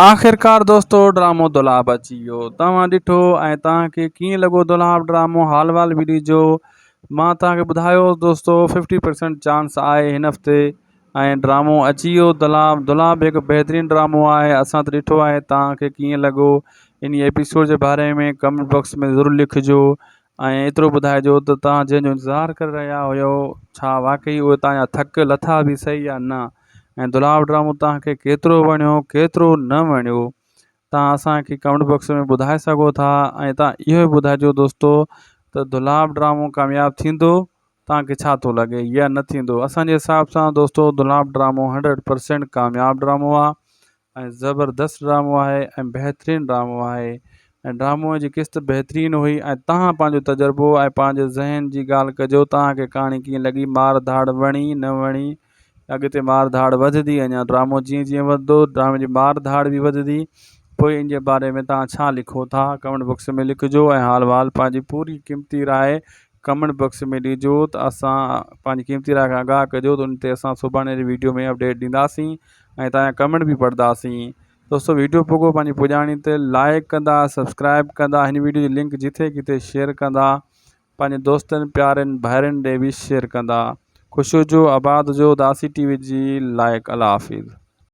आख़िरकार दोस्तों ड्रामो दुलाब अची वियो। तव्हां ॾिठो ऐं तव्हांखे कीअं लॻो दुलाब ड्रामो? हाल वाल बि ॾिजो। मां तव्हांखे ॿुधायो दोस्तों 50% चांस आहे हिन हफ़्ते ऐं ड्रामो अची वियो दुलाब। दुलाब हिकु बहितरीनु ड्रामो आहे। असां त ॾिठो आहे। तव्हांखे कीअं लॻो इन एपिसोड जे बारे में कमेंट बॉक्स में ज़रूरु लिखिजो ऐं एतिरो ॿुधाइजो त तव्हां जंहिंजो इंतज़ारु करे रहिया हुयो छा वाकई उहे तव्हांजा थक लथा बि सही या न, ऐं दुलाब ड्रामो तव्हांखे केतिरो वणियो केतिरो न वणियो तव्हां असांखे कमेंट बॉक्स में ॿुधाए सघो था। ऐं तव्हां इहो बि ॿुधाइजो दोस्तों त दुलाब ड्रामो कामयाबु थींदो तव्हांखे छा थो लॻे या न थींदो। असांजे हिसाब सां दोस्तों दुलाब ड्रामो 100% कामयाबु ड्रामो आहे ऐं ज़बरदस्त ड्रामो आहे ऐं बहितरीनु ड्रामो आहे ऐं ड्रामो जी किस्त बहितरीनु हुई। ऐं तव्हां पंहिंजो तजुर्बो ऐं पंहिंजे ज़हन जी ॻाल्हि कजो। तव्हांखे कहाणी कीअं लॻी? मार धाड़ वणी न वणी? अॻिते मार धाड़ वधंदी? अञा ड्रामो जीअं जीअं वधंदो ड्रामे जी मार धाड़ बि वधंदी? पोइ इन जे बारे में तव्हां छा लिखो था कमेंट बॉक्स में लिखिजो ऐं हाल वाल पंहिंजी पूरी क़ीमती राय कमेंट बॉक्स में ॾिजो त असां पंहिंजी क़ीमती राय खां आगाह कजो त उन ते असां सुभाणे जी वीडियो में अपडेट ॾींदासीं ऐं तव्हांजा कमेंट बि पढ़ंदासीं। दोस्तों वीडियो पोइ पंहिंजी पुॼाणी ते लाइक कंदा, सब्सक्राइब कंदा, हिन वीडियो जी लिंक जिथे किथे शेयर कंदा, पंहिंजे दोस्तनि प्यारनि भाइरनि ॾे बि शेयर कंदा। ख़ुशि हुजो, आबाद हुजो। दासी टीवी जी लाइक। अल्लाह हाफ़िज़।